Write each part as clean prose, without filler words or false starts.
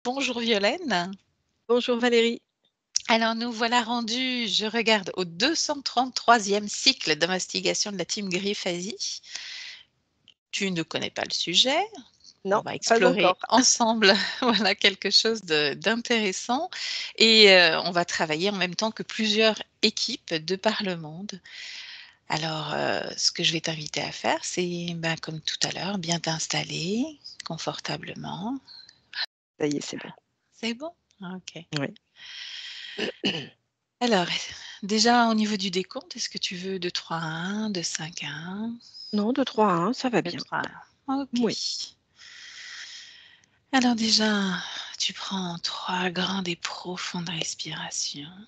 Bonjour Violaine. Bonjour Valérie. Alors nous voilà rendus, je regarde, au 233e cycle d'investigation de la team Griffasie. Tu ne connais pas le sujet. On Non, va pas explorer encore. ensemble voilà, quelque chose d'intéressant et on va travailler en même temps que plusieurs équipes de par le monde. Alors, ce que je vais t'inviter à faire, c'est, ben, comme tout à l'heure, bien t'installer confortablement. Ça y est, c'est bon. C'est bon? OK. Oui. Alors, déjà au niveau du décompte, est-ce que tu veux de 3 à 1, de 5 à 1? Non, de 3 à 1, ça va De bien. 3 à 1. OK. Oui. Alors déjà, tu prends 3 grandes et profondes respirations.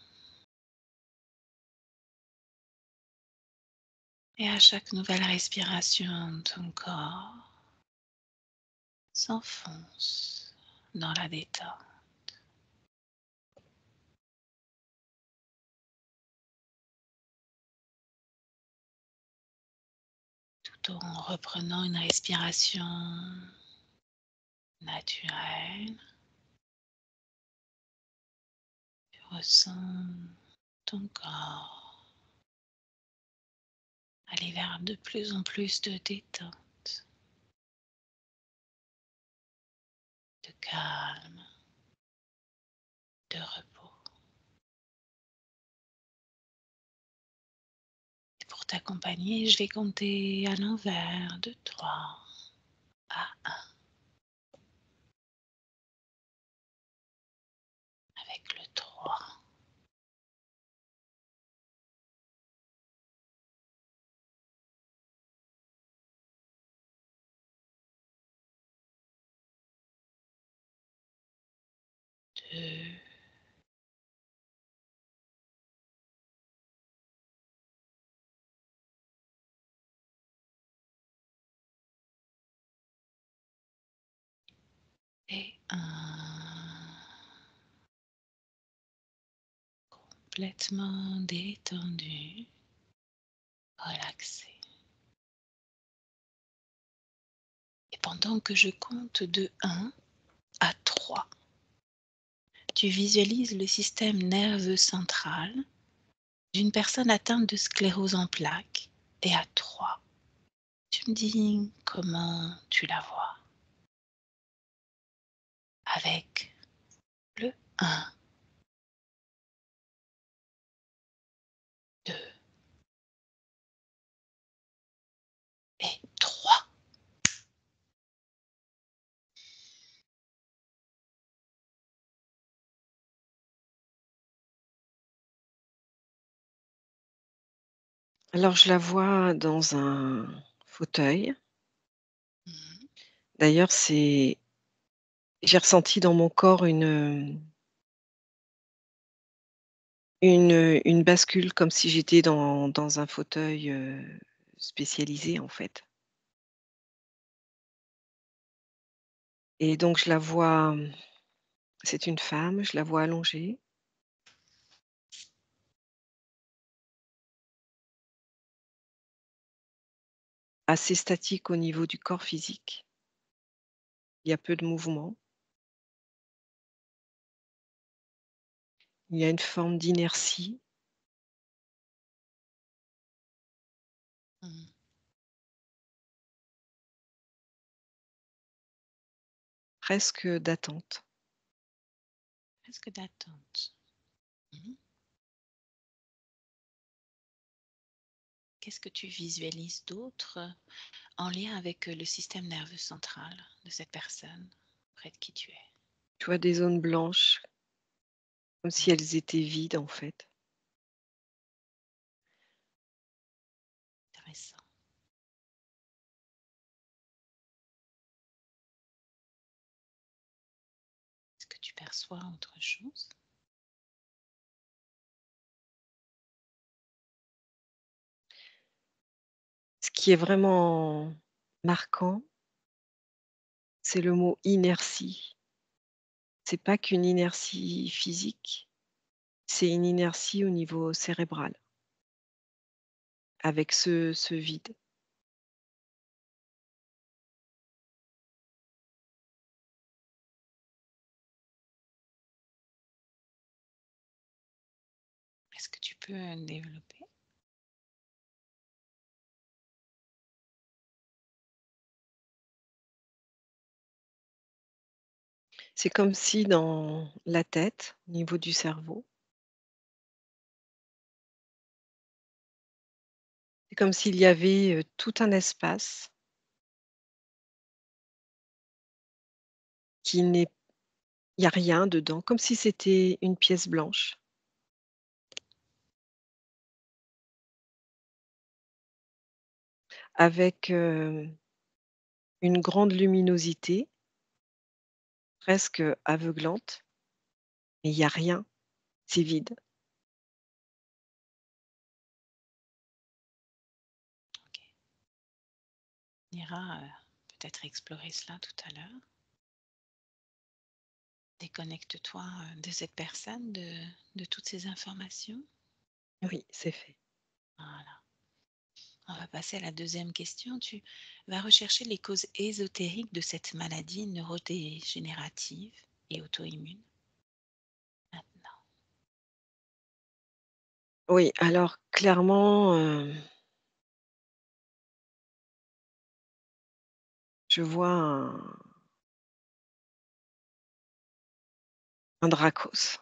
Et à chaque nouvelle respiration, ton corps s'enfonce dans la détente, tout en reprenant une respiration naturelle. Tu ressens ton corps aller vers de plus en plus de détente, de calme, de repos. Et pour t'accompagner, je vais compter à l'envers de 3 à 1 avec le 3, 2 et 1. Complètement détendu, relaxé. Et pendant que je compte de 1 à 3, tu visualises le système nerveux central d'une personne atteinte de sclérose en plaques. Et à 3, tu me dis comment tu la vois. Avec le 1, 2 et 3. Alors, je la vois dans un fauteuil. Mmh. D'ailleurs, j'ai ressenti dans mon corps une bascule comme si j'étais dans un fauteuil, spécialisé, en fait. Et donc je la vois, c'est une femme, je la vois allongée, assez statique au niveau du corps physique. Il y a peu de mouvement. Il y a une forme d'inertie, Mmh. presque d'attente. Presque d'attente. Mmh. Qu'est-ce que tu visualises d'autre en lien avec le système nerveux central de cette personne près de qui tu es? Tu vois des zones blanches, comme si Mmh. elles étaient vides, en fait. Intéressant. Est-ce que tu perçois autre chose? Ce qui est vraiment marquant, c'est le mot inertie. C'est pas qu'une inertie physique, c'est une inertie au niveau cérébral, avec ce vide. Est-ce que tu peux développer? C'est comme si dans la tête, au niveau du cerveau, c'est comme s'il y avait, tout un espace qui n'est il y a rien dedans, comme si c'était une pièce blanche avec, une grande luminosité, presque aveuglante, mais il y a rien, c'est vide. OK. On ira, peut-être explorer cela tout à l'heure. Déconnecte-toi, de cette personne, de toutes ces informations. Oui, c'est fait. Voilà. On va passer à la deuxième question. Tu vas rechercher les causes ésotériques de cette maladie neurodégénérative et auto-immune. Maintenant. Oui, alors clairement, je vois un Dracos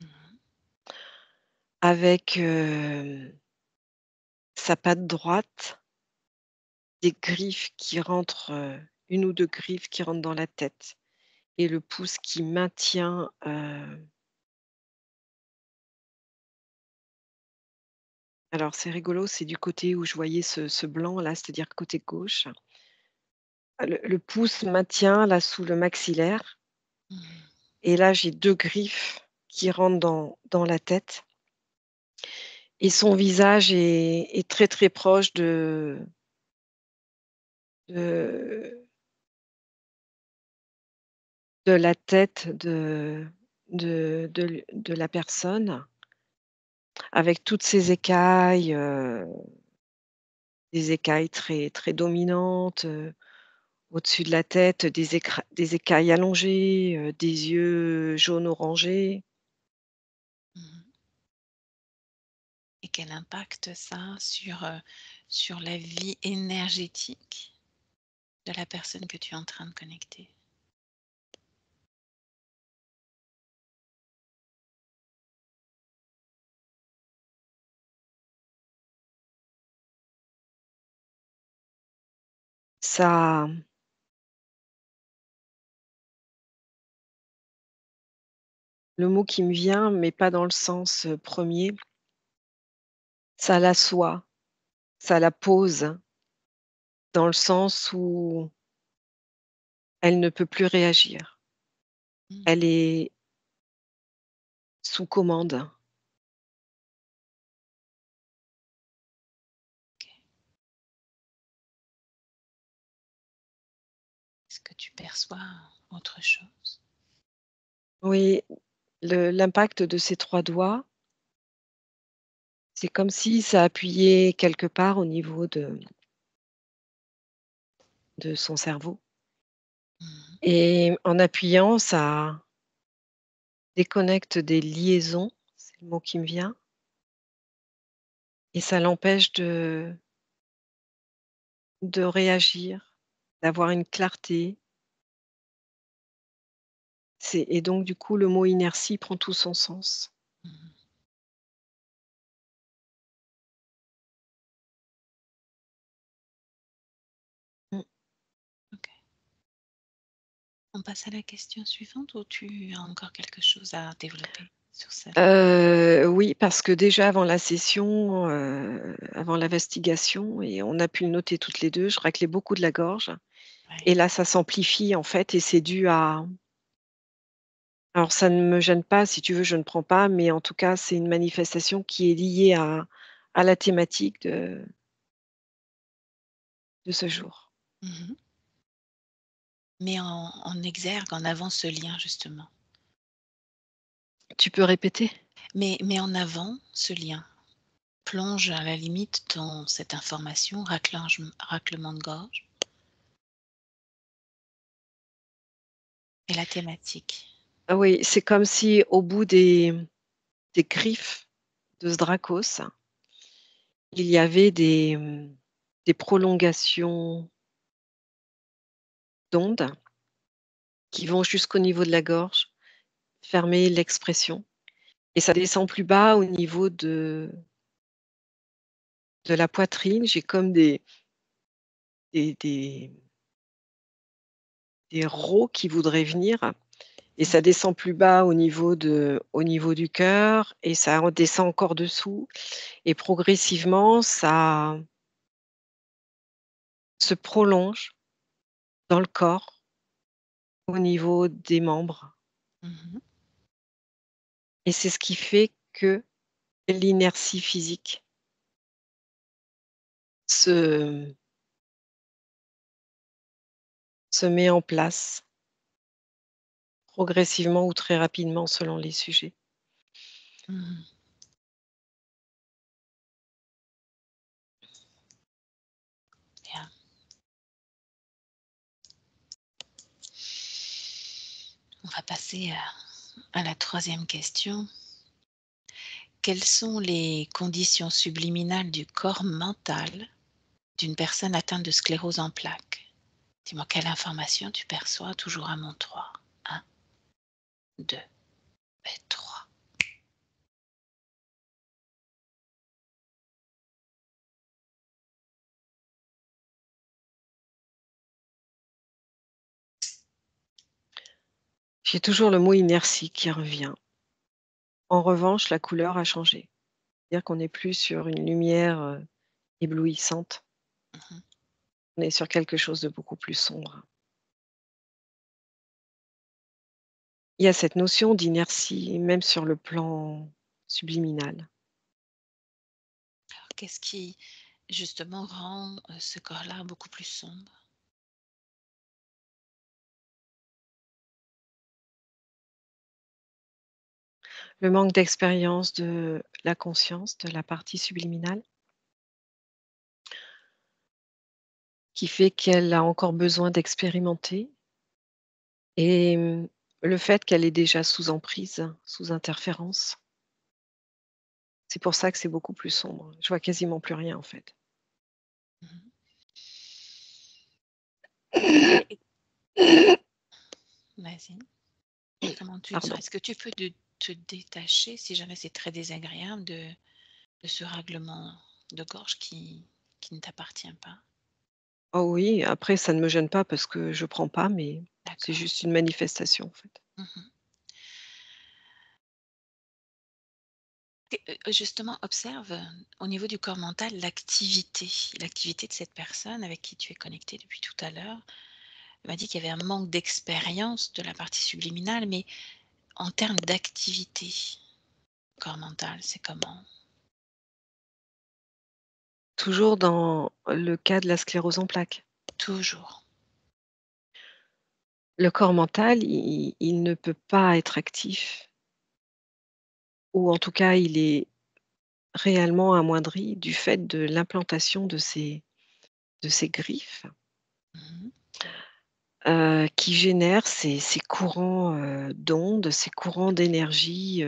Mmh. avec, sa patte droite, des griffes qui rentrent, 1 ou 2 griffes qui rentrent dans la tête et le pouce qui maintient, alors c'est rigolo, c'est du côté où je voyais ce blanc-là, c'est-à-dire côté gauche. Le pouce maintient là sous le maxillaire Mmh. et là j'ai 2 griffes qui rentrent dans la tête et son visage est très, très proche de de la tête de la personne avec toutes ces écailles, des écailles très, très dominantes, au-dessus de la tête, des écailles allongées, des yeux jaune orangé. Mmh. Et quel impact ça a sur la vie énergétique de la personne que tu es en train de connecter? Ça Le mot qui me vient, mais pas dans le sens, 1er, ça l'assoit, ça la pose, dans le sens où elle ne peut plus réagir. Mmh. Elle est sous commande. OK. Est-ce que tu perçois autre chose? Oui, l'impact de ses 3 doigts, c'est comme si ça appuyait quelque part au niveau de son cerveau Mmh. et en appuyant, ça déconnecte des liaisons, c'est le mot qui me vient et ça l'empêche de réagir, d'avoir une clarté. Et donc du coup, le mot inertie prend tout son sens. Mmh. Mmh. OK. On passe à la question suivante ou tu as encore quelque chose à développer sur celle? Oui, parce que déjà avant la session, avant l'investigation et on a pu le noter toutes les 2, je raclais beaucoup de la gorge et Ouais. là ça s'amplifie en fait et c'est dû à alors ça ne me gêne pas, si tu veux, je ne prends pas, mais en tout cas, c'est une manifestation qui est liée à la thématique de ce jour. Mmh. Mets en exergue, en avant ce lien justement. Tu peux répéter? Mets en avant ce lien. Plonge à la limite dans cette information, raclement de gorge et la thématique. Ah oui, c'est comme si au bout des griffes de ce Dracos, il y avait des prolongations d'ondes qui vont jusqu'au niveau de la gorge, fermer l'expression et ça descend plus bas au niveau de la poitrine. J'ai comme des des des rots qui voudraient venir et ça Mmh. descend plus bas au niveau du cœur et ça redescend encore dessous et progressivement ça se prolonge dans le corps, au niveau des membres Mmh. et c'est ce qui fait que l'inertie physique se se met en place progressivement ou très rapidement selon les sujets. Mmh. Bien. On va passer à la troisième question. Quelles sont les conditions subliminales du corps mental d'une personne atteinte de sclérose en plaques? Dis-moi quelle information tu perçois toujours à mon 3. 1, 2 et 3. J'ai toujours le mot inertie qui revient. En revanche, la couleur a changé. C'est-à-dire qu'on n'est plus sur une lumière, éblouissante, Mmh. on est sur quelque chose de beaucoup plus sombre. Il y a cette notion d'inertie, même sur le plan subliminal. Qu'est-ce qui justement rend, ce corps-là beaucoup plus sombre? Le manque d'expérience de la conscience, de la partie subliminale, qui fait qu'elle a encore besoin d'expérimenter et le fait qu'elle est déjà sous emprise, sous interférence. C'est pour ça que c'est beaucoup plus sombre. Je vois quasiment plus rien en fait. Mmh. Vas-y. Comment tu te sens? Pardon. Est-ce que tu peux te détacher, si jamais c'est très désagréable, de ce règlement de gorge qui ne t'appartient pas? Oh oui, après ça ne me gêne pas parce que je prends pas, mais c'est D'accord. juste une manifestation en fait. Mmh. Et justement, observe, au niveau du corps mental, l'activité de cette personne avec qui tu es connecté depuis tout à l'heure. Elle m'a dit qu'il y avait un manque d'expérience de la partie subliminale, mais en termes d'activité, corps mental, c'est comment? Toujours dans le cas de la sclérose en plaques. Toujours. Le corps mental, il ne peut pas être actif ou en tout cas il est réellement amoindri du fait de l'implantation de ces griffes, Mmh. qui génèrent ces courants, d'ondes, ces courants d'énergie,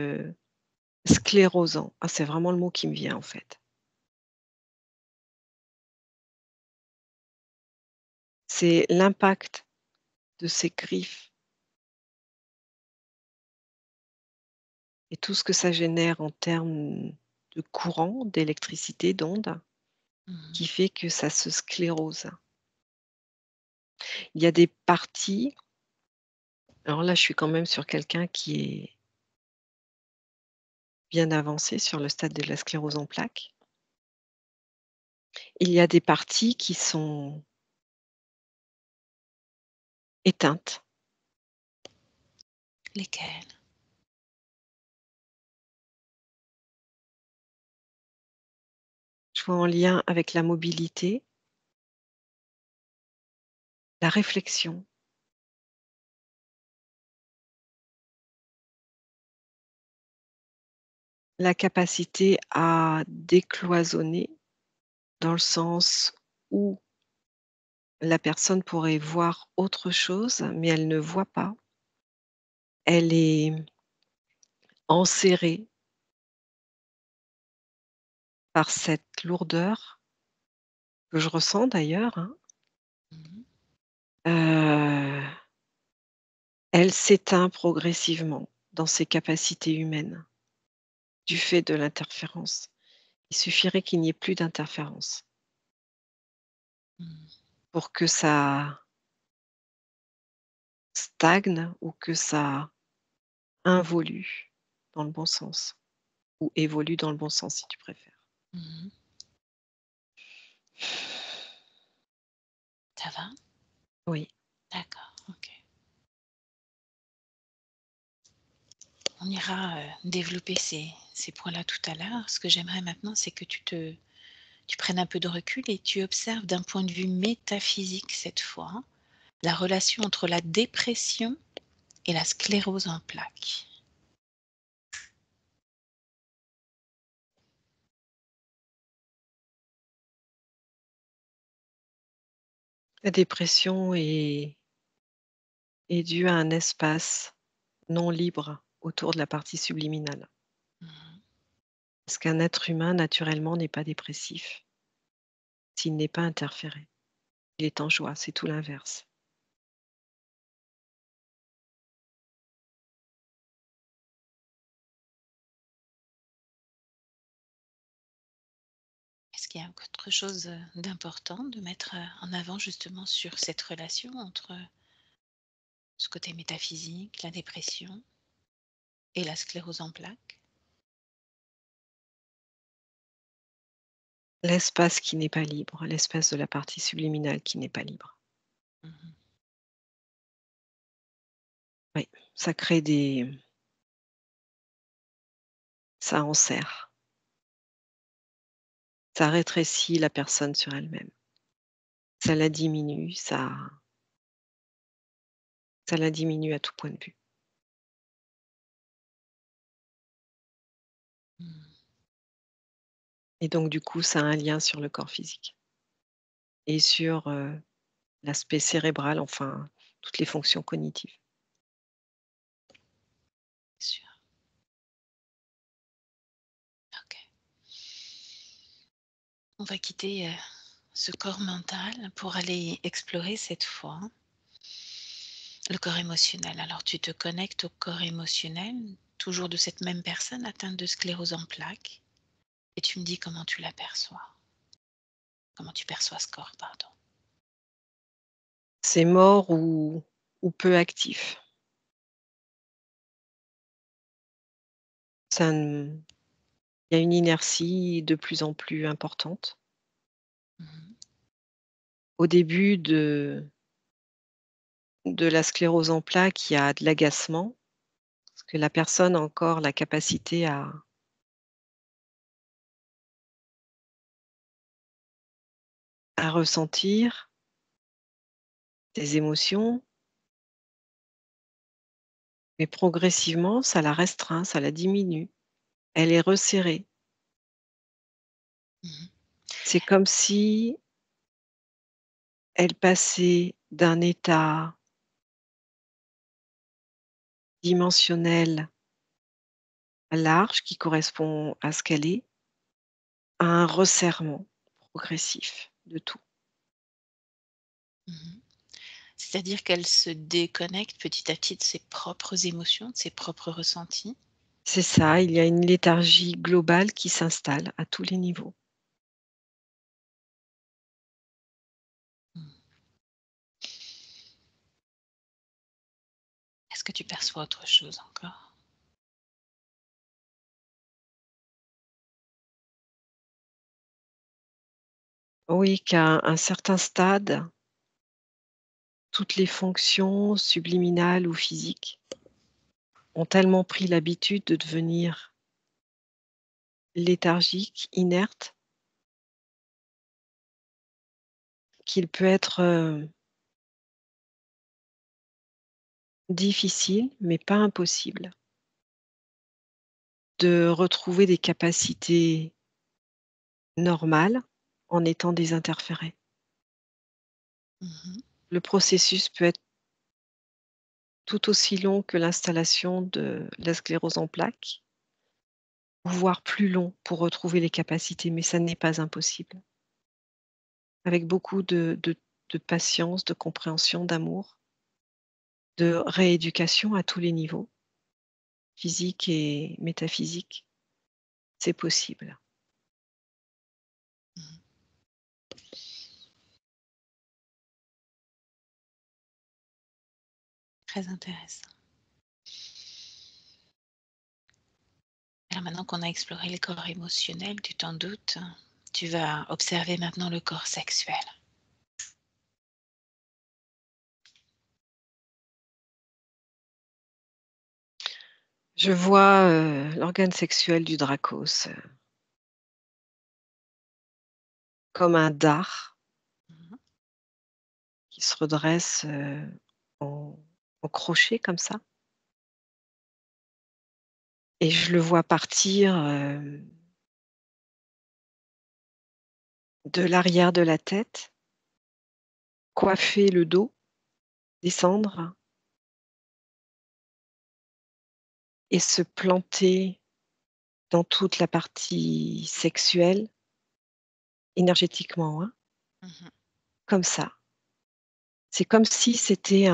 sclérosants. Ah, c'est vraiment le mot qui me vient, en fait. C'est l'impact de ces griffes et tout ce que ça génère en termes de courant, d'électricité, d'ondes, Mmh. qui fait que ça se sclérose. Il y a des parties alors là, je suis quand même sur quelqu'un qui est bien avancé sur le stade de la sclérose en plaques. Il y a des parties qui sont éteintes. Lesquels? Je vois en lien avec la mobilité, la réflexion, la capacité à décloisonner dans le sens où la personne pourrait voir autre chose, mais elle ne voit pas. Elle est enserrée par cette lourdeur que je ressens d'ailleurs, hein, Mmh. heu, elle s'éteint progressivement dans ses capacités humaines, du fait de l'interférence. Il suffirait qu'il n'y ait plus d'interférence Mmh. pour que ça stagne ou que ça involue dans le bon sens ou évolue dans le bon sens si tu préfères. Mmh. Ça va? Oui. D'accord, OK. On ira, développer ces points-là tout à l'heure. Ce que j'aimerais maintenant, c'est que tu prennes un peu de recul et tu observes d'un point de vue métaphysique cette fois, la relation entre la dépression et la sclérose en plaques. La dépression est due à un espace non libre autour de la partie subliminale. Mmh. Parce qu'un être humain, naturellement, n'est pas dépressif s'il n'est pas interféré. Il est en joie, c'est tout l'inverse. Est-ce qu'il y a autre chose, d'important de mettre, en avant justement sur cette relation entre ce côté métaphysique, la dépression et la sclérose en plaques? L'espace qui n'est pas libre, l'espace de la partie subliminale qui n'est pas libre. Mmh. Oui, ça crée des ça enserre, ça rétrécit la personne sur elle-même. Ça la diminue, ça la diminue à tout point de vue Mmh. et donc du coup, ça a un lien sur le corps physique et sur, l'aspect cérébral, enfin, toutes les fonctions cognitives. Sûr. OK. On va quitter, ce corps mental pour aller explorer cette fois le corps émotionnel. Alors tu te connectes au corps émotionnel, toujours de cette même personne atteinte de sclérose en plaques et tu me dis comment tu l'aperçois? Comment tu perçois ce corps, pardon? C'est mort ou peu actif. Ça n Il y a une inertie de plus en plus importante. Mmh. Au début de la sclérose en plaques, il y a de l'agacement, parce que la personne a encore la capacité à ressentir des émotions, mais progressivement, ça la restreint, ça la diminue. Elle est resserrée. Mmh. C'est comme si elle passait d'un état dimensionnel large, qui correspond à ce qu'elle est, à un resserrement progressif de tout. Mmh. C'est-à-dire qu'elle se déconnecte petit à petit de ses propres émotions, de ses propres ressentis? C'est ça, il y a une léthargie globale qui s'installe à tous les niveaux. Mmh. Est-ce que tu perçois autre chose encore? Oui, qu'à un certain stade, toutes les fonctions subliminales ou physiques ont tellement pris l'habitude de devenir léthargiques, inertes, qu'il peut être, difficile, mais pas impossible, de retrouver des capacités normales en étant désinterféré. Mmh. Le processus peut être tout aussi long que l'installation de la sclérose en plaques voire plus long pour retrouver les capacités, mais ça n'est pas impossible. Avec beaucoup de patience, de compréhension, d'amour, de rééducation à tous les niveaux, physique et métaphysique, c'est possible. Mmh. Très intéressant. Alors maintenant qu'on a exploré le corps émotionnel, tu t'en doutes, tu vas observer maintenant le corps sexuel. Je vois, l'organe sexuel du Dracos, comme un dard Mmh. qui se redresse, en crochet comme ça, et je le vois partir, de l'arrière de la tête, coiffer le dos, descendre et se planter dans toute la partie sexuelle, énergétiquement, hein, Mmh. comme ça. C'est comme si c'était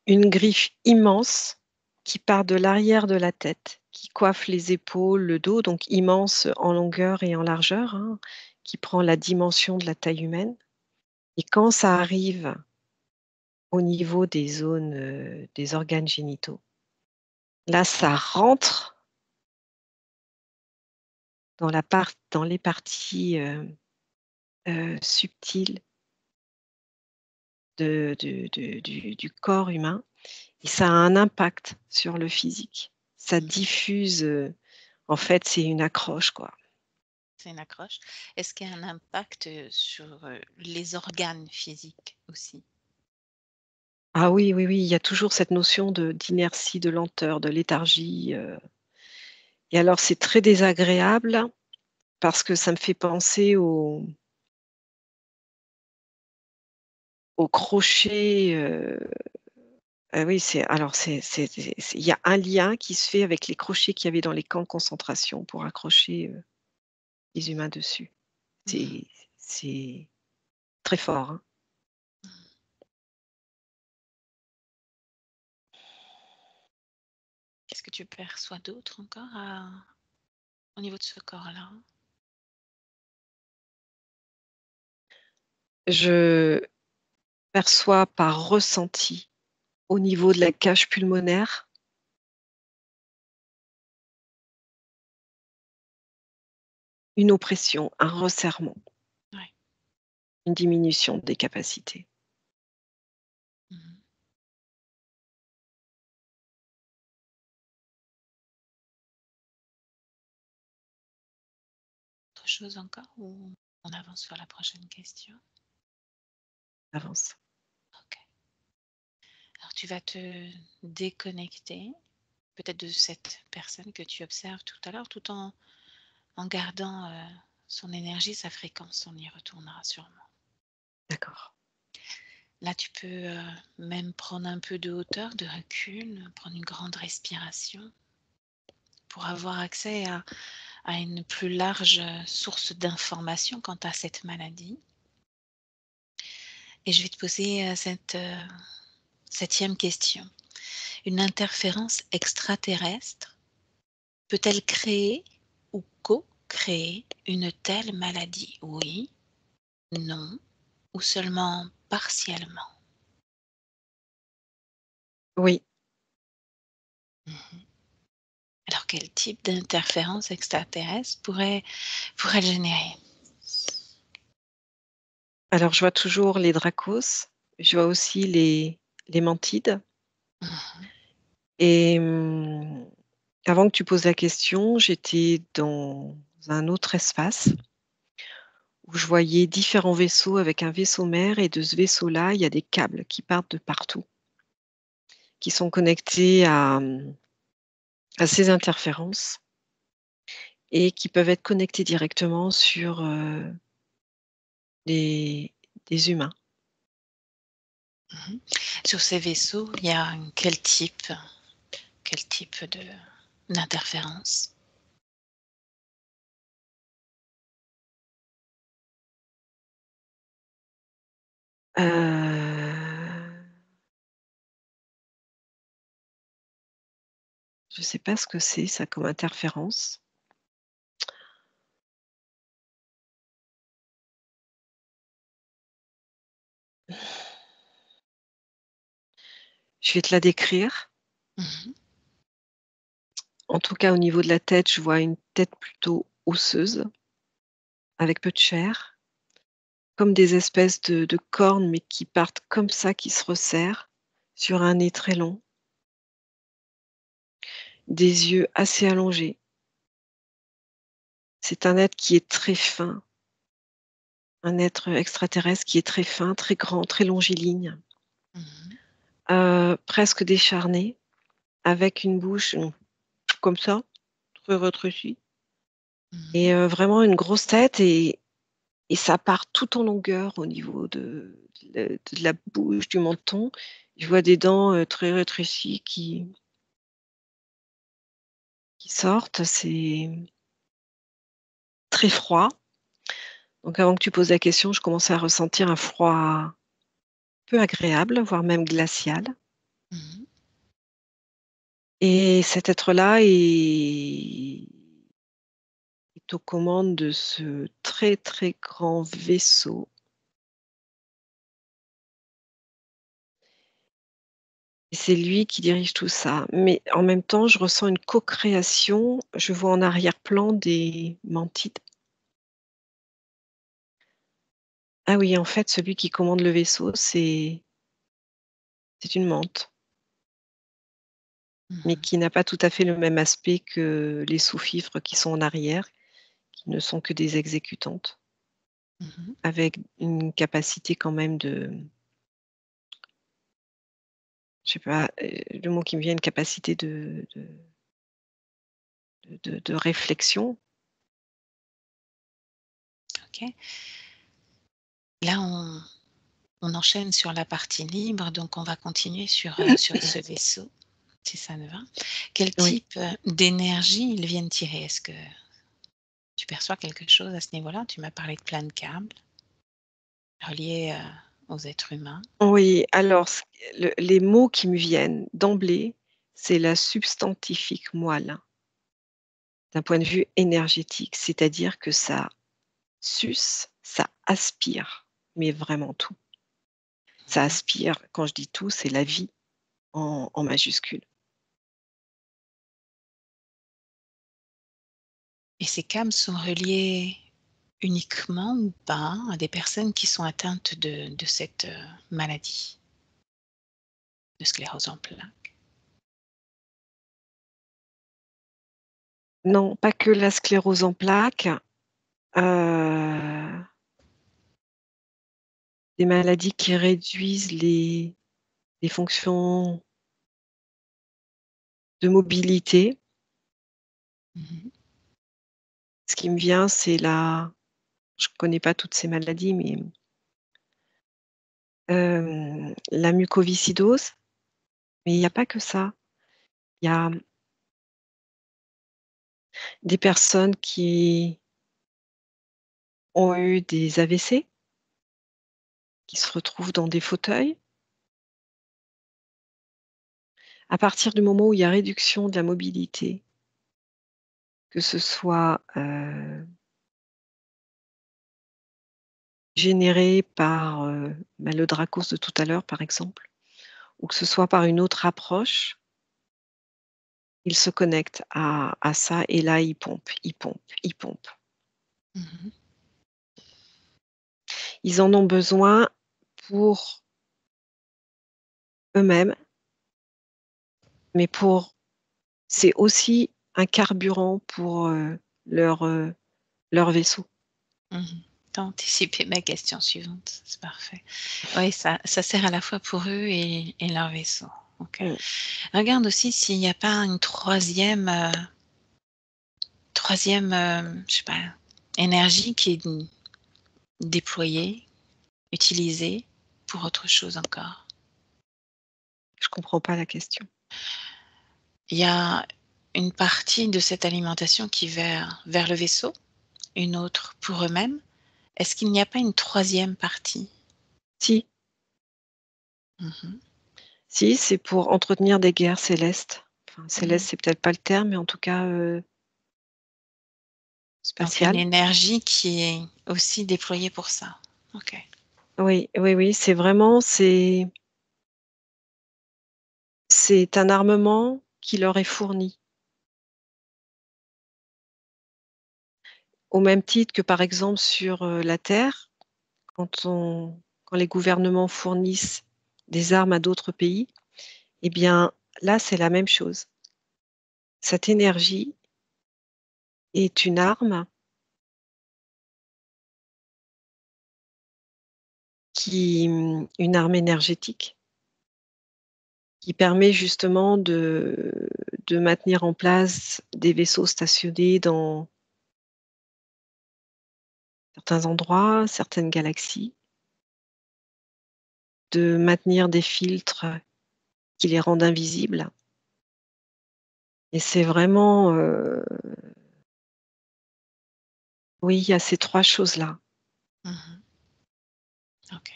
une griffe immense qui part de l'arrière de la tête, qui coiffe les épaules, le dos, donc immense en longueur et en largeur, hein, qui prend la dimension de la taille humaine, et quand ça arrive au niveau des zones, des organes génitaux, là, ça rentre dans les parties, subtiles du corps humain, et ça a un impact sur le physique. Ça diffuse, en fait, c'est une accroche, quoi. C'est une accroche. Est-ce qu'il y a un impact, sur, les organes physiques aussi? Ah oui, oui, oui, il y a toujours cette notion d'inertie, de lenteur, de léthargie, et alors c'est très désagréable parce que ça me fait penser au crochet, ah oui, il y a un lien qui se fait avec les crochets qu'il y avait dans les camps de concentration pour accrocher, les humains dessus. Mmh. C'est c'est très fort, hein. Qu'est-ce que tu perçois d'autre encore au niveau de ce corps-là? Je perçois par ressenti, au niveau de la cage pulmonaire, une oppression, un resserrement, Ouais. une diminution des capacités. Mmh. Autre chose encore ou on avance sur la prochaine question? Avance. OK. Alors tu vas te déconnecter, peut-être de cette personne que tu observes tout à l'heure, tout en gardant, son énergie, sa fréquence. On y retournera sûrement. D'accord. Là, tu peux, même prendre un peu de hauteur, de recul, prendre une grande respiration pour avoir accès à une plus large, source d'informations quant à cette maladie. Et je vais te poser, cette, 7e question. Une interférence extraterrestre peut-elle créer ou co-créer une telle maladie? Oui, non ou seulement partiellement? Oui. Mmh. Alors quel type d'interférence extraterrestre pourrait le générer? Alors je vois toujours les dracos, je vois aussi les mantides, Mmh. et avant que tu poses la question, j'étais dans un autre espace où je voyais différents vaisseaux avec un vaisseau mère, et de ce vaisseau-là, il y a des câbles qui partent de partout, qui sont connectés à ces interférences, et qui peuvent être connectés directement sur, des humains. Mmh. Sur ces vaisseaux, il y a quel type? quel type d'interférence? Heu, je sais pas ce que c'est ça comme interférence. Je vais te la décrire. Mmh. En tout cas, au niveau de la tête, je vois une tête plutôt osseuse, avec peu de chair, comme des espèces de cornes, mais qui partent comme ça, qui se resserrent, sur un nez très long, des yeux assez allongés. C'est un être qui est très fin, un être extraterrestre qui est très fin, très grand, très longiligne, Mmh. presque décharné, avec une bouche, comme ça, très rétrécie Mmh. et vraiment une grosse tête et ça part tout en longueur au niveau de la bouche, du menton. Je vois des dents, très rétrécies qui sortent. C'est très froid. Donc avant que tu poses la question, je commençais à ressentir un froid peu agréable, voire même glacial Mmh. et cet être-là est aux commandes de ce très, très grand vaisseau et c'est lui qui dirige tout ça. Mais en même temps, je ressens une co-création. Je vois en arrière-plan des mantides. Ah oui, en fait, celui qui commande le vaisseau, c'est une mante, mais Mmh. qui n'a pas tout à fait le même aspect que les sous-fifres qui sont en arrière, qui ne sont que des exécutantes, Mmh. avec une capacité quand même de je sais pas, le mot qui me vient, une capacité de réflexion. OK. Là, on enchaîne sur la partie libre, donc on va continuer sur ce vaisseau, si ça te va. Quel Oui. type, d'énergie ils viennent tirer? Est-ce que tu perçois quelque chose à ce niveau-là? Tu m'as parlé de plein de câbles reliés, aux êtres humains. Oui, alors les mots qui me viennent d'emblée, c'est la substantifique moelle, d'un point de vue énergétique, c'est-à-dire que ça suce, ça aspire, mais vraiment tout. Ça Mmh. aspire, quand je dis tout, c'est la vie en majuscule. Et ces câbles sont reliés uniquement ou pas à des personnes qui sont atteintes de cette, maladie, de sclérose en plaques? Non, pas que la sclérose en plaques, heu, des maladies qui réduisent les fonctions de mobilité. Mmh. Ce qui me vient, c'est je connais pas toutes ces maladies, mais la mucoviscidose, mais il y a pas que ça. Il y a des personnes qui ont eu des AVC, qui se retrouvent dans des fauteuils. À partir du moment où il y a réduction de la mobilité, que ce soit, générée par, le Dracos de tout à l'heure, par exemple, ou que ce soit par une autre approche, ils se connectent à ça et là, ils pompent, ils pompent, ils pompent. Mmh. Ils en ont besoin pour eux-mêmes, mais c'est aussi un carburant pour, leur vaisseau. Mmh. Tu as anticipé ma question suivante, c'est parfait. Oui, ça sert à la fois pour eux et leur vaisseau. OK. Mmh. Regarde aussi s'il n'y a pas une troisième, je sais pas, énergie qui est déployée, utilisée pour autre chose encore. Je comprends pas la question. Il y a une partie de cette alimentation qui vers le vaisseau, une autre pour eux-mêmes. Est-ce qu'il n'y a pas une troisième partie? Si, Mmh. si, c'est pour entretenir des guerres célestes. Enfin, Mmh. céleste, c'est peut-être pas le terme, mais en tout cas, Donc une spatial. énergie qui est aussi déployée pour ça. OK. Oui, oui, oui, c'est un armement qui leur est fourni. Au même titre que, par exemple, sur, la Terre, quand les gouvernements fournissent des armes à d'autres pays, eh bien, là, c'est la même chose. Cette énergie est une arme une arme énergétique qui permet justement de maintenir en place des vaisseaux stationnés dans certains endroits, certaines galaxies, de maintenir des filtres qui les rendent invisibles et c'est vraiment, oui, il y a ces 3 choses-là. Mmh. OK.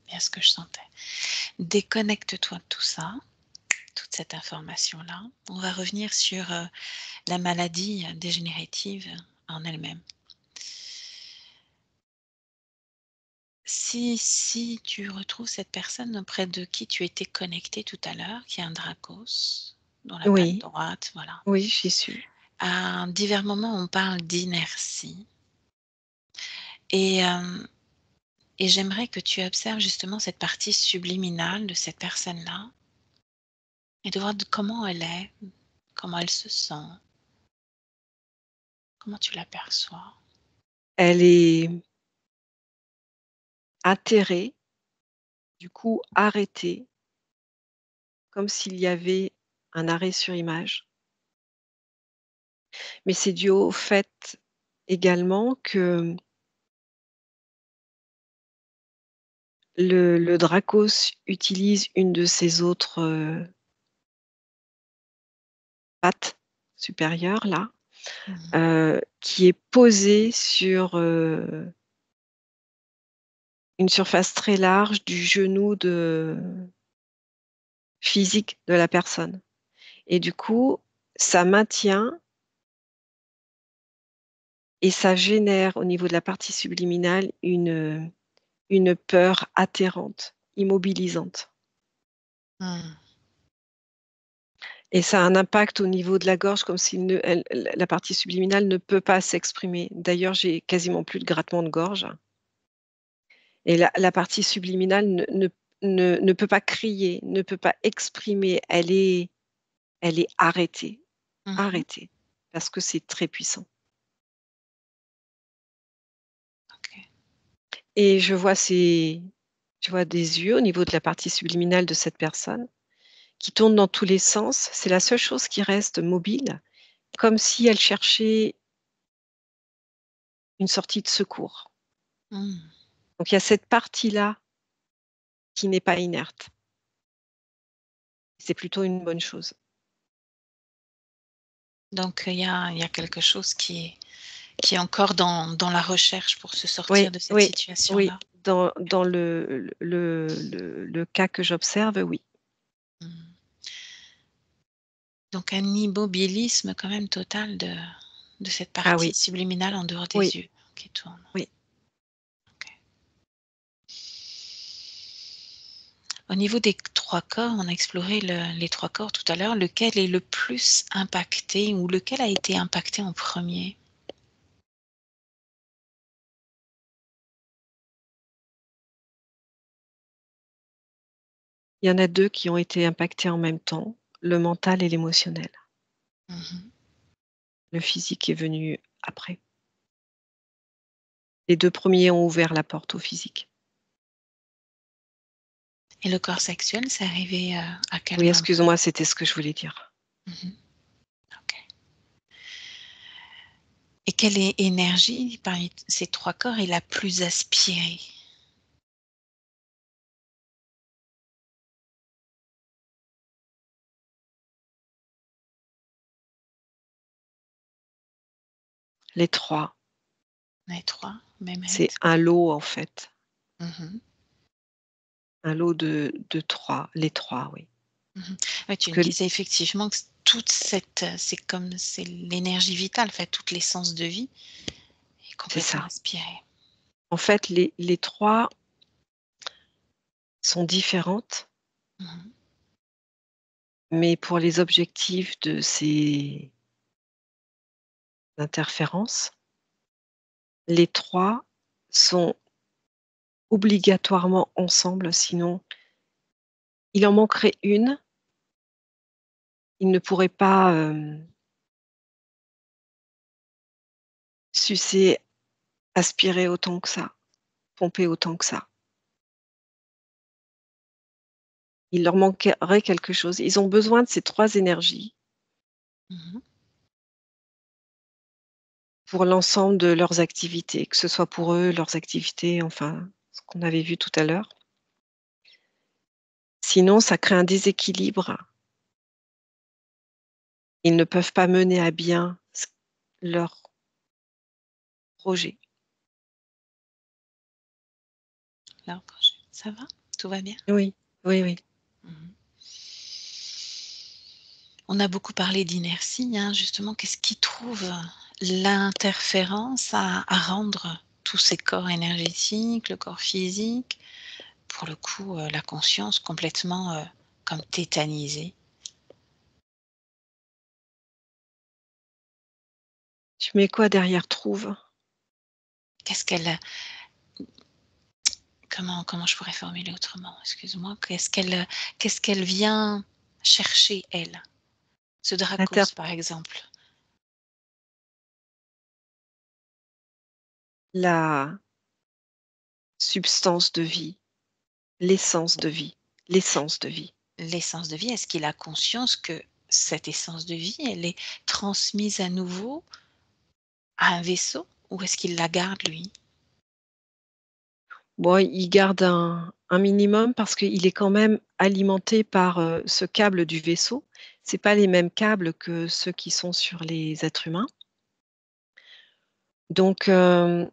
Bien ce que je sentais. Déconnecte-toi de tout ça, toute cette information-là. On va revenir sur, la maladie dégénérative en elle-même. Si tu retrouves cette personne auprès de qui tu étais connecté tout à l'heure, qui est un Dracos, dans la patte Oui, droite, voilà. oui, j'y suis. À divers moments, on parle d'inertie et et j'aimerais que tu observes justement cette partie subliminale de cette personne-là et de voir comment elle est, comment elle se sent, comment tu l'aperçois. Elle est atterrée, du coup arrêtée, comme s'il y avait un arrêt sur image. Mais c'est dû au fait également que le Dracos utilise une de ses autres, pattes supérieures là, Mmh. qui est posée sur, une surface très large du genou physique de la personne et du coup, ça maintient et ça génère au niveau de la partie subliminale une peur atterrante, immobilisante Mmh. et ça a un impact au niveau de la gorge comme si ne elle la partie subliminale ne peut pas s'exprimer. D'ailleurs, j'ai quasiment plus de grattement de gorge et la partie subliminale ne peut pas crier, ne peut pas exprimer. Elle est arrêtée, Mmh. arrêtée parce que c'est très puissant OK. et je vois des yeux au niveau de la partie subliminale de cette personne qui tournent dans tous les sens. C'est la seule chose qui reste mobile, comme si elle cherchait une sortie de secours. Mmh. Donc il y a cette partie-là qui n'est pas inerte. C'est plutôt une bonne chose. Donc il y a quelque chose qui est encore dans la recherche pour se Oui, sortir de cette oui, oui, situation-là. dans le cas que j'observe, oui. Mmh. Donc un immobilisme quand même total de cette Ah partie oui, subliminale en dehors oui, des yeux qui tourne. oui. OK. Au niveau des 3 corps, on a exploré les 3 corps tout à l'heure. Lequel est le plus impacté ou lequel a été impacté en premier? Il y en a 2 qui ont été impactés en même temps, le mental et l'émotionnel. Mmh. Le physique est venu après. Les 2 premiers ont ouvert la porte au physique. Et le corps sexuel, c'est arrivé, à quel Oui, moment? excuse-moi, c'était ce que je voulais dire. Mmh. OK. Et quelle énergie parmi ces 3 corps est la plus aspirée? Les 3. Les 3, C'est Mehmet. un lot, en fait. Mmh. Un lot de 3. Les 3, oui. Mmh. Ouais, Parce tu me que disais effectivement que toute cette, c'est l'énergie vitale, en fait, toute l'essence de vie est c'est complètement ça. aspirée. En fait, les 3 sont différentes, Mmh. mais pour les objectifs de ces interférences, les 3 sont obligatoirement ensemble, sinon il en manquerait une, il ne pourrait pas, sucer, aspirer autant que ça, pomper autant que ça. Il leur manquerait quelque chose. Ils ont besoin de ces 3 énergies Mmh. pour l'ensemble de leurs activités, que ce soit pour eux, leurs activités, enfin, ce qu'on avait vu tout à l'heure. Sinon, ça crée un déséquilibre. Ils ne peuvent pas mener à bien leur projet. Là, ça va? Tout va bien? Oui, oui, oui. Mmh. On a beaucoup parlé d'inertie, hein, justement. Qu'est-ce qui trouve l'interférence à rendre tous ces corps énergétiques, le corps physique, pour le coup, la conscience complètement, comme tétanisée? Tu mets quoi derrière «trouve»? Qu'est-ce qu'elle, comment je pourrais formuler autrement? Excuse-moi. Qu'est-ce qu'elle vient chercher, elle? Ce L'inter Dracos, par exemple. la substance de vie, l'essence de vie, l'essence de vie. L'essence de vie, est-ce qu'il a conscience que cette essence de vie, elle est transmise à nouveau à un vaisseau ou est-ce qu'il la garde lui? Bon, il garde un minimum parce qu'il est quand même alimenté par, ce câble du vaisseau. C'est pas les mêmes câbles que ceux qui sont sur les êtres humains. Donc, en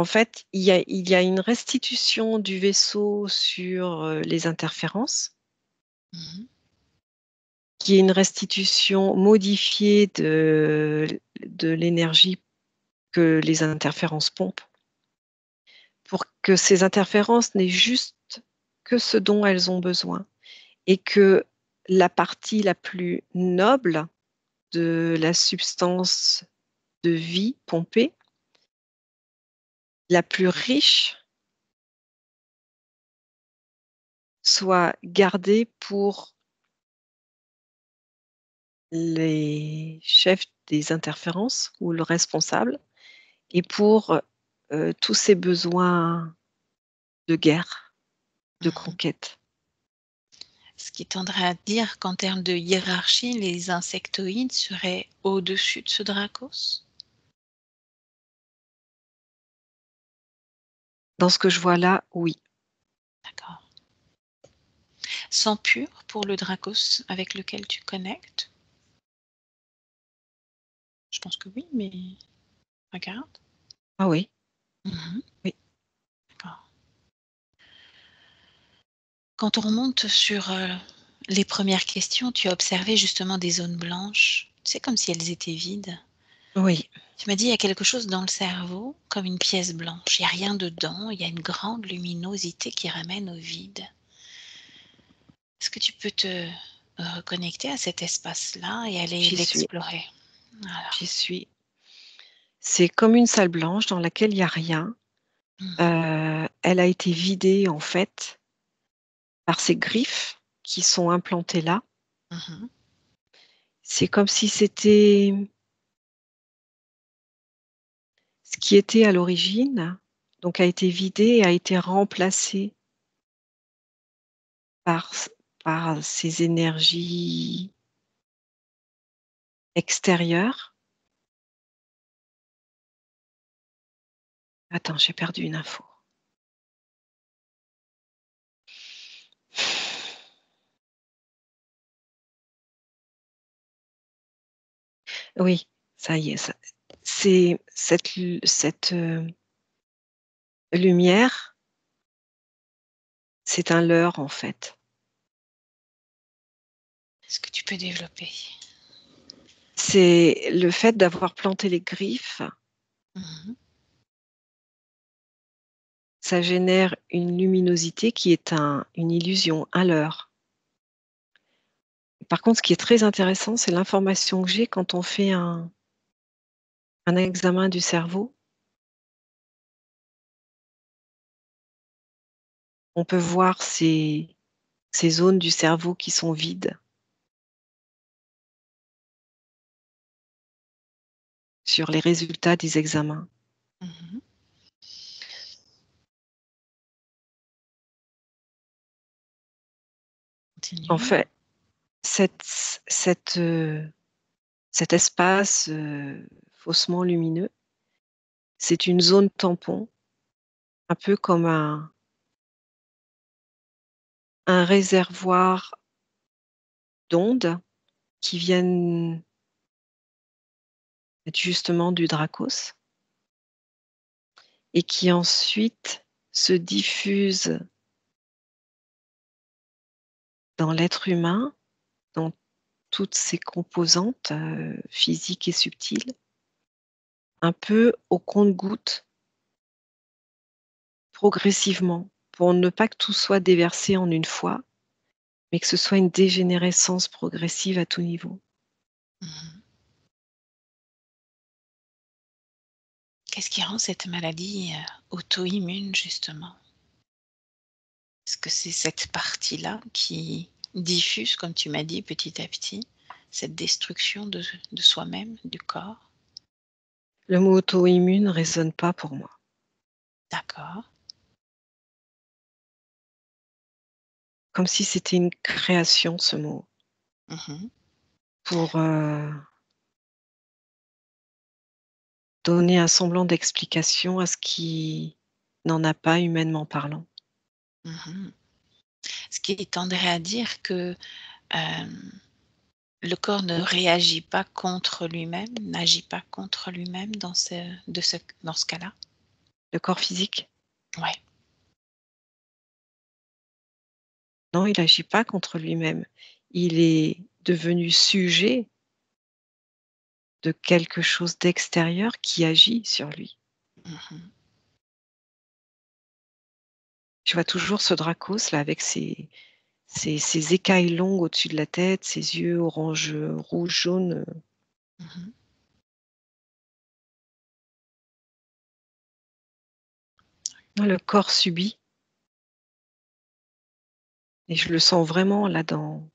fait, il y a une restitution du vaisseau sur, les interférences, Mmh. qui est une restitution modifiée de l'énergie que les interférences pompent, pour que ces interférences n'aient juste que ce dont elles ont besoin et que la partie la plus noble de la substance de vie pompée, la plus riche, soit gardée pour les chefs des interférences ou le responsable et pour, tous ces besoins de guerre, de Mmh. conquête. Ce qui tendrait à dire qu'en termes de hiérarchie, les insectoïdes seraient au-dessus de ce Dracos? Dans ce que je vois là, oui. D'accord. Sang pur pour le Dracos avec lequel tu connectes? Je pense que oui, mais regarde. Ah oui, Mmh. oui, D'accord. Quand on remonte sur, les premières questions, tu as observé justement des zones blanches, tu sais, comme si elles étaient vides. oui. Tu m'as dit: «Il y a quelque chose dans le cerveau, comme une pièce blanche. Il y a rien dedans, il y a une grande luminosité qui ramène au vide». Est-ce que tu peux te reconnecter à cet espace-là et aller J'y suis, l'explorer? Voilà. j'y suis. C'est comme une salle blanche dans laquelle il y a rien. Mmh. Elle a été vidée, en fait, par ces griffes qui sont implantées là. Mmh. C'est comme si c'était ce qui était à l'origine, donc a été vidé et a été remplacé par ces énergies extérieures. Attends, j'ai perdu une info. Oui, ça y est, c'est cette, lumière, c'est un leurre, en fait. Est-ce que tu peux développer? C'est le fait d'avoir planté les griffes, Mmh. ça génère une luminosité qui est une illusion, un leurre. Par contre, ce qui est très intéressant, c'est l'information que j'ai quand on fait un examen du cerveau. On peut voir ces zones du cerveau qui sont vides sur les résultats des examens. Mmh. En Continue. fait, cette cette, cet espace, faussement lumineux, c'est une zone tampon, un peu comme un réservoir d'ondes qui viennent justement du Dracos et qui ensuite se diffusent dans l'être humain, dans toutes ses composantes, physiques et subtiles, un peu au compte-gouttes, progressivement, pour ne pas que tout soit déversé en une fois, mais que ce soit une dégénérescence progressive à tout niveau. Mmh. Qu'est-ce qui rend cette maladie, auto-immune justement? Est-ce que c'est cette partie-là qui diffuse, comme tu m'as dit, petit à petit, cette destruction de soi-même, du corps? Le mot auto-immune résonne pas pour moi. D'accord. Comme si c'était une création, ce mot, Mmh. pour, donner un semblant d'explication à ce qui n'en a pas humainement parlant. Mmh. Ce qui tendrait à dire que, hem, le corps ne réagit pas contre lui-même, n'agit pas contre lui-même dans ce cas-là? Le corps physique, Ouais. non, il agit pas contre lui-même. Il est devenu sujet de quelque chose d'extérieur qui agit sur lui. Mmh. Je vois toujours ce Dracos là avec ses écailles longues au-dessus de la tête, ses yeux orange, rouge, jaune, Mmh. le corps subit et je le sens vraiment là dans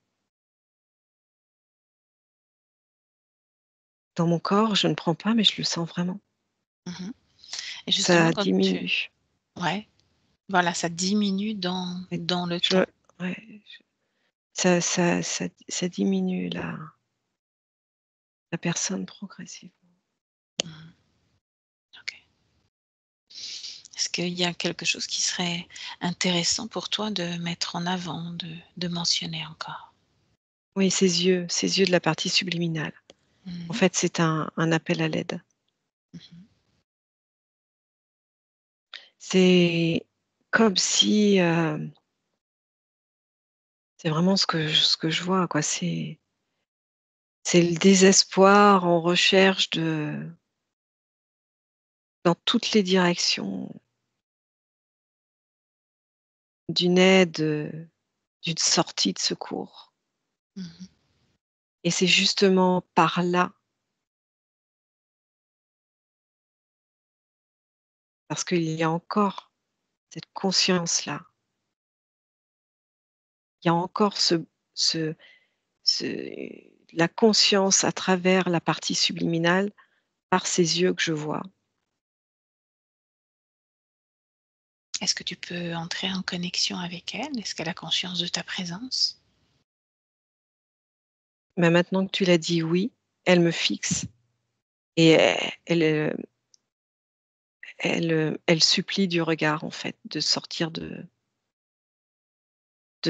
mon corps. Je ne prends pas, mais je le sens vraiment. Mmh. Et justement Ça quand tu diminue. ouais, voilà, ça diminue Et dans le je temps. ouais, ça diminue la personne progressivement. Mmh. OK. Est-ce qu'il y a quelque chose qui serait intéressant pour toi de mettre en avant, de mentionner encore? Oui, ses yeux de la partie subliminale. En Mmh. fait, c'est un appel à l'aide. Mmh. C'est comme si, c'est vraiment ce que je vois, quoi. C'est le désespoir en recherche dans toutes les directions d'une aide, d'une sortie de secours Mmh. et c'est justement par là, parce qu'il y a encore cette conscience-là, il y a encore ce la conscience à travers la partie subliminale, par ces yeux que je vois. Est-ce que tu peux entrer en connexion avec elle? Est-ce qu'elle a conscience de ta présence? Mais maintenant que tu l'as dit, oui, elle me fixe et elle supplie du regard, en fait, de sortir de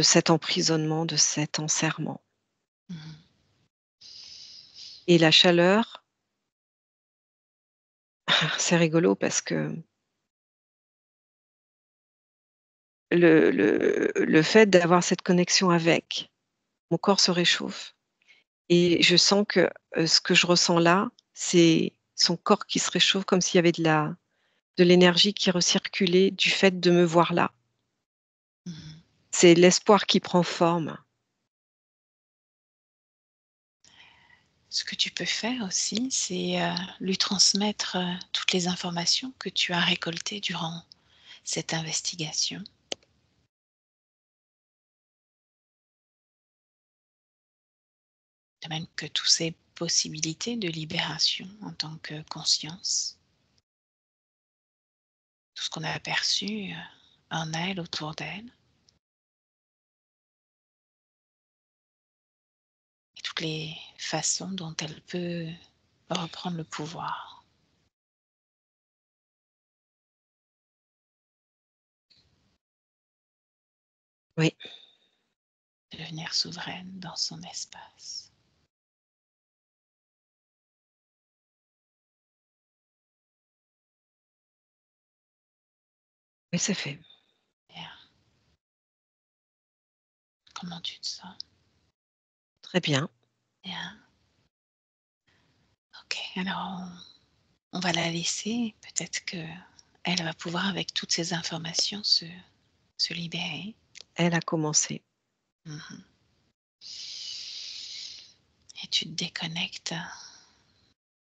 cet emprisonnement, de cet enserrement Mmh. et la chaleur C'est rigolo parce que le fait d'avoir cette connexion avec, mon corps se réchauffe et je sens que, ce que je ressens là, c'est son corps qui se réchauffe comme s'il y avait de l'énergie qui recirculait du fait de me voir là. Mmh. C'est l'espoir qui prend forme. Ce que tu peux faire aussi, c'est, lui transmettre, toutes les informations que tu as récoltées durant cette investigation. De même que toutes ces possibilités de libération en tant que conscience. Tout ce qu'on a aperçu, en elle, autour d'elle et toutes les façons dont elle peut reprendre le pouvoir, Oui, devenir souveraine dans son espace. oui, c'est fait. Bien. Comment tu te sens? Très bien. Bien. OK, alors on va la laisser. Peut-être qu'elle va pouvoir avec toutes ces informations se libérer. Elle a commencé. Mmh. Et tu te déconnectes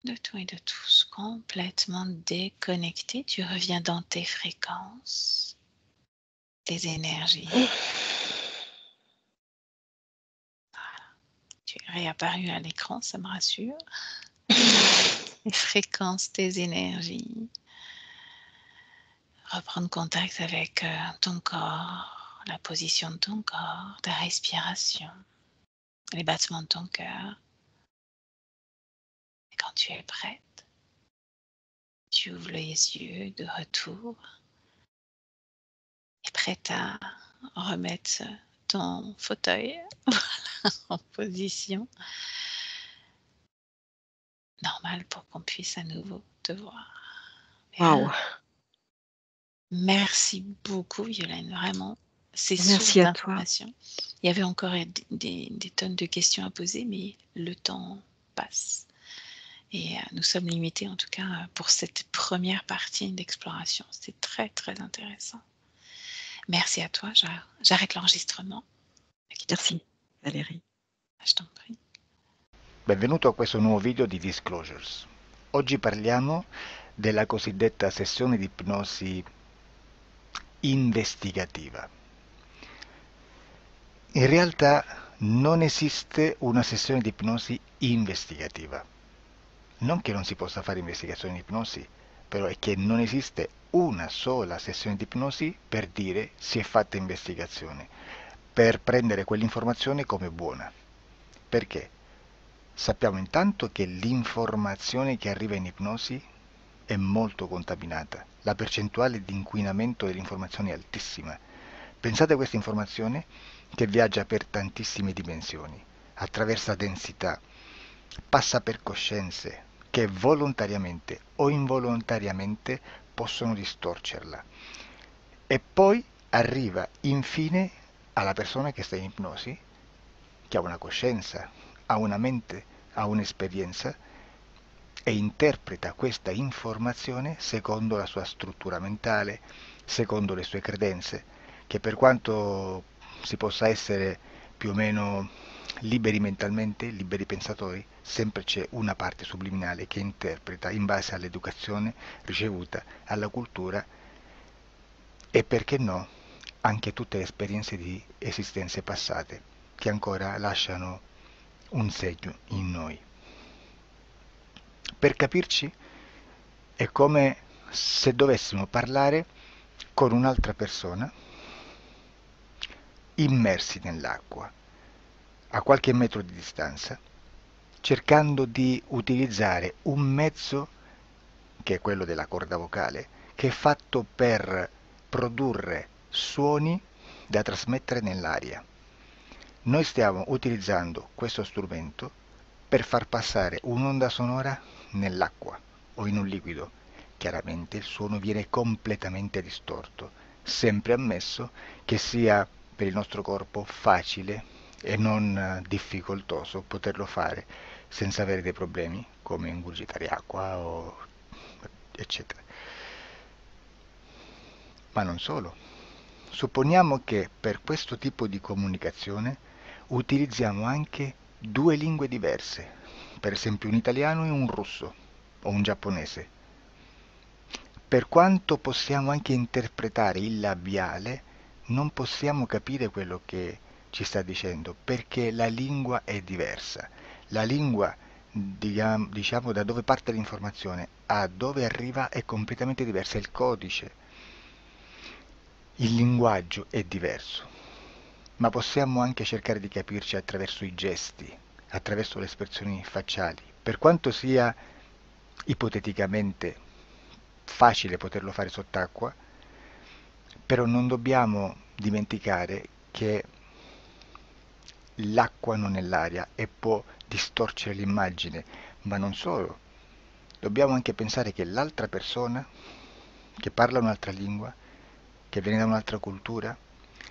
de tout et de tous, complètement déconnecté. Tu reviens dans tes fréquences, tes énergies. Tu es réapparu à l'écran, ça me rassure. Tes fréquences, tes énergies. Reprendre contact avec ton corps, la position de ton corps, ta respiration, les battements de ton cœur. Et quand tu es prête, tu ouvres les yeux de retour et prête à remettre ton fauteuil en position normale pour qu'on puisse à nouveau te voir. Waouh! Bien. Merci beaucoup Violaine, vraiment. Ces sources Merci à toi. d'informations. Il y avait encore des tonnes de questions à poser, mais le temps passe et nous sommes limités en tout cas, pour cette première partie d'exploration. C'est très, très intéressant. Merci à toi, j'arrête l'enregistrement. Ne quitte pas. Merci Valérie. Je t'en prie. Benvenuto a questo nuovo video di Disclosures. Oggi parliamo della cosiddetta sessione di ipnosi investigativa. In realtà non esiste una sessione di ipnosi investigativa. Non che non si possa fare investigazione di ipnosi, però è che non esiste una sola sessione di ipnosi per dire si è fatta investigazione, per prendere quell'informazione come buona. Perché? Sappiamo intanto che l'informazione che arriva in ipnosi è molto contaminata, la percentuale di inquinamento dell'informazione è altissima. Pensate a questa informazione che viaggia per tantissime dimensioni, attraversa densità, passa per coscienze che volontariamente o involontariamente possono distorcerla e poi arriva infine alla persona che sta in ipnosi, che ha una coscienza, ha una mente, ha un'esperienza e interpreta questa informazione secondo la sua struttura mentale, secondo le sue credenze, che per quanto si possa essere più o meno liberi mentalmente, liberi pensatori, sempre c'è una parte subliminale che interpreta in base all'educazione ricevuta, alla cultura e perché no, anche tutte le esperienze di esistenze passate che ancora lasciano un segno in noi. Per capirci, è come se dovessimo parlare con un'altra persona immersi nell'acqua, a qualche metro di distanza, cercando di utilizzare un mezzo, che è quello della corda vocale, che è fatto per produrre suoni da trasmettere nell'aria. Noi stiamo utilizzando questo strumento per far passare un'onda sonora nell'acqua o in un liquido chiaramente il suono viene completamente distorto, sempre ammesso che sia per il nostro corpo facile e non difficoltoso poterlo fare senza avere dei problemi come ingurgitare acqua o eccetera. Ma non solo. Supponiamo che per questo tipo di comunicazione utilizziamo anche due lingue diverse, per esempio un italiano e un russo o un giapponese. Per quanto possiamo anche interpretare il labiale, non possiamo capire quello che ci sta dicendo, perché la lingua è diversa. La lingua, diciamo, da dove parte l'informazione a dove arriva è completamente diversa, il codice, il linguaggio è diverso, ma possiamo anche cercare di capirci attraverso i gesti, attraverso le espressioni facciali. Per quanto sia ipoteticamente facile poterlo fare sott'acqua, però non dobbiamo dimenticare che l'acqua non è l'aria e può distorcere l'immagine, ma non solo. Dobbiamo anche pensare che l'altra persona, che parla un'altra lingua, che viene da un'altra cultura,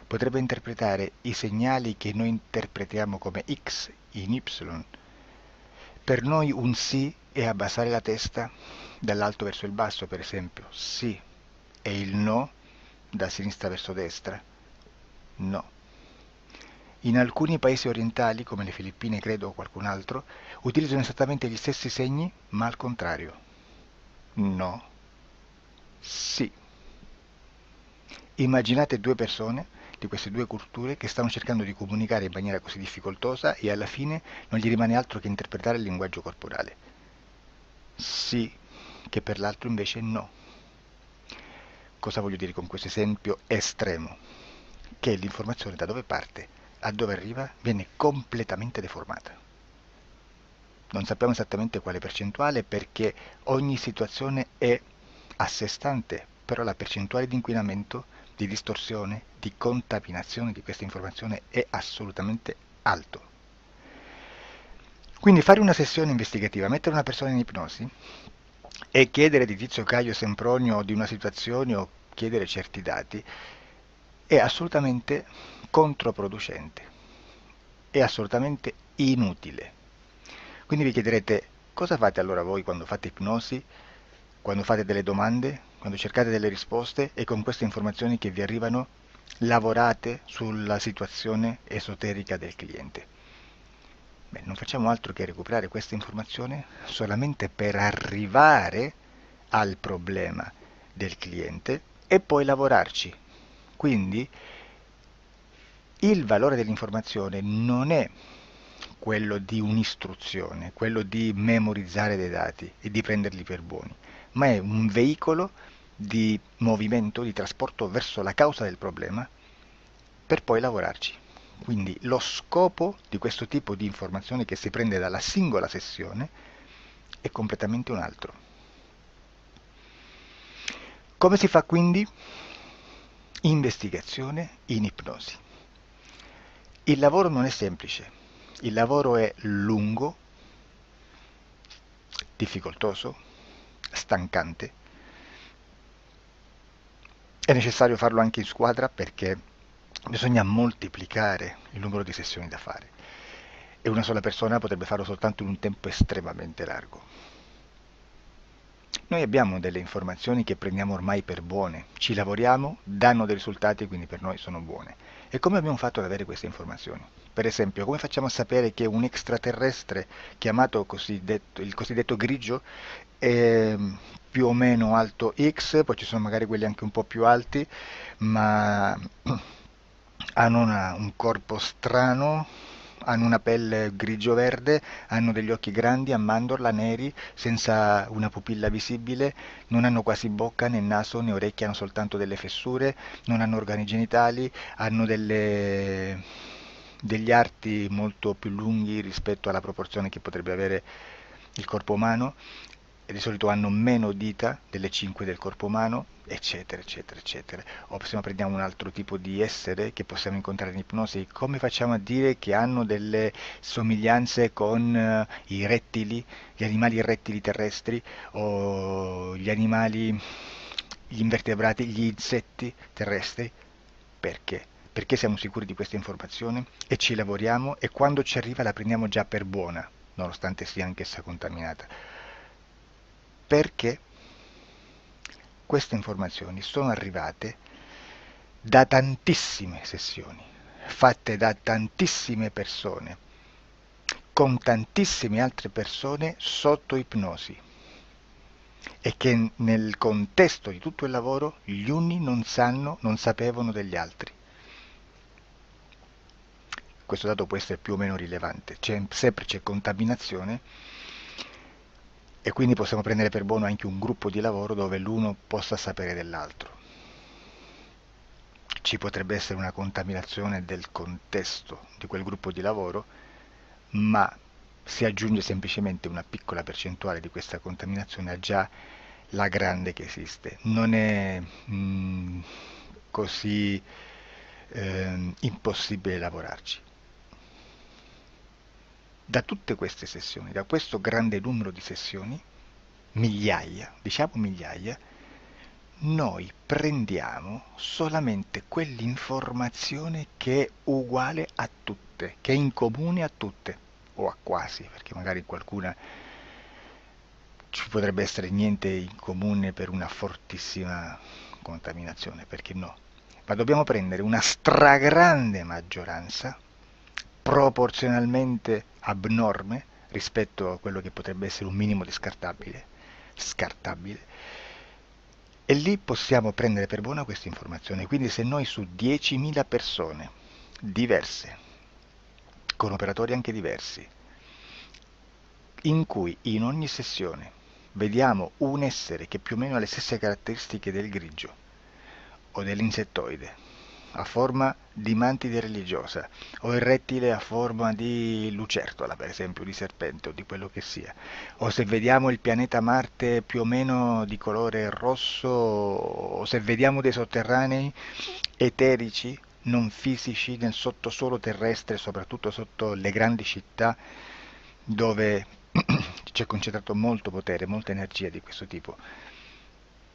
potrebbe interpretare i segnali che noi interpretiamo come X in Y. Per noi un sì è abbassare la testa dall'alto verso il basso, per esempio, sì, e il no da sinistra verso destra, no. In alcuni paesi orientali, come le Filippine credo o qualcun altro, utilizzano esattamente gli stessi segni, ma al contrario. No, sì. Immaginate due persone di queste due culture che stanno cercando di comunicare in maniera così difficoltosa e alla fine non gli rimane altro che interpretare il linguaggio corporale. Sì, che per l'altro invece no. Cosa voglio dire con questo esempio estremo? Che l'informazione da dove parte a dove arriva viene completamente deformata. Non sappiamo esattamente quale percentuale perché ogni situazione è a sé stante, però la percentuale di inquinamento, di distorsione, di contaminazione di questa informazione è assolutamente alto. Quindi fare una sessione investigativa, mettere una persona in ipnosi e chiedere di Tizio Caio Sempronio di una situazione o chiedere certi dati è assolutamente controproducente, è assolutamente inutile. Quindi vi chiederete cosa fate allora voi quando fate ipnosi, quando fate delle domande, quando cercate delle risposte e con queste informazioni che vi arrivano lavorate sulla situazione esoterica del cliente. Beh, non facciamo altro che recuperare questa informazione solamente per arrivare al problema del cliente e poi lavorarci. Quindi il valore dell'informazione non è quello di un'istruzione, quello di memorizzare dei dati e di prenderli per buoni, ma è un veicolo di movimento, di trasporto verso la causa del problema per poi lavorarci. Quindi lo scopo di questo tipo di informazione che si prende dalla singola sessione è completamente un altro. Come si fa quindi? Investigazione in ipnosi. Il lavoro non è semplice, il lavoro è lungo, difficoltoso, stancante. È necessario farlo anche in squadra perché bisogna moltiplicare il numero di sessioni da fare e una sola persona potrebbe farlo soltanto in un tempo estremamente largo. Noi abbiamo delle informazioni che prendiamo ormai per buone, ci lavoriamo, danno dei risultati e quindi per noi sono buone. E come abbiamo fatto ad avere queste informazioni? Per esempio, come facciamo a sapere che un extraterrestre chiamato il cosiddetto grigio è più o meno alto X, poi ci sono magari quelli anche un po' più alti, ma hanno un corpo strano, hanno una pelle grigio-verde, hanno degli occhi grandi a mandorla, neri, senza una pupilla visibile, non hanno quasi bocca né naso né orecchie, hanno soltanto delle fessure, non hanno organi genitali, hanno degli arti molto più lunghi rispetto alla proporzione che potrebbe avere il corpo umano, e di solito hanno meno dita delle 5 del corpo umano, eccetera, eccetera, eccetera. O se no prendiamo un altro tipo di essere che possiamo incontrare in ipnosi, come facciamo a dire che hanno delle somiglianze con i rettili, gli animali rettili terrestri o gli invertebrati, gli insetti terrestri? Perché? Perché siamo sicuri di questa informazione e ci lavoriamo e quando ci arriva la prendiamo già per buona, nonostante sia anch'essa contaminata. Perché queste informazioni sono arrivate da tantissime sessioni, fatte da tantissime persone, con tantissime altre persone sotto ipnosi e che nel contesto di tutto il lavoro gli uni non sapevano degli altri. Questo dato può essere più o meno rilevante, sempre c'è contaminazione e quindi possiamo prendere per buono anche un gruppo di lavoro dove l'uno possa sapere dell'altro. Ci potrebbe essere una contaminazione del contesto di quel gruppo di lavoro, ma si aggiunge semplicemente una piccola percentuale di questa contaminazione a già la grande che esiste. Non è così impossibile lavorarci. Da tutte queste sessioni, da questo grande numero di sessioni, migliaia, diciamo migliaia, noi prendiamo solamente quell'informazione che è uguale a tutte, che è in comune a tutte, o a quasi, perché magari qualcuna ci potrebbe essere niente in comune per una fortissima contaminazione, perché no? Ma dobbiamo prendere una stragrande maggioranza, proporzionalmente abnorme rispetto a quello che potrebbe essere un minimo di scartabile, e lì possiamo prendere per buona questa informazione. Quindi se noi su 10.000 persone diverse, con operatori anche diversi, in cui in ogni sessione vediamo un essere che più o meno ha le stesse caratteristiche del grigio o dell'insettoide, a forma di mantide religiosa, o il rettile a forma di lucertola, per esempio, di serpente o di quello che sia, o se vediamo il pianeta Marte più o meno di colore rosso, o se vediamo dei sotterranei eterici, non fisici, nel sottosuolo terrestre, soprattutto sotto le grandi città, dove c'è concentrato molto potere, molta energia di questo tipo,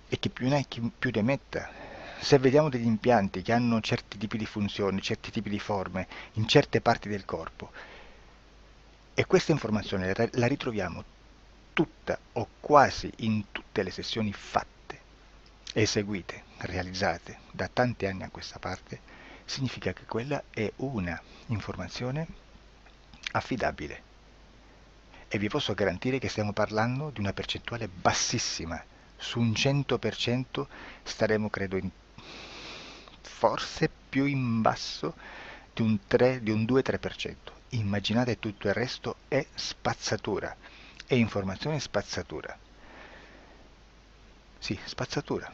e chi più ne ha chi più ne metta. Se vediamo degli impianti che hanno certi tipi di funzioni, certi tipi di forme in certe parti del corpo, e questa informazione la ritroviamo tutta o quasi in tutte le sessioni fatte, eseguite, realizzate da tanti anni a questa parte, significa che quella è una informazione affidabile. E vi posso garantire che stiamo parlando di una percentuale bassissima. Su un 100% staremo, credo, forse più in basso di un 2-3%. Immaginate, tutto il resto è spazzatura, è informazione spazzatura. Sì, spazzatura.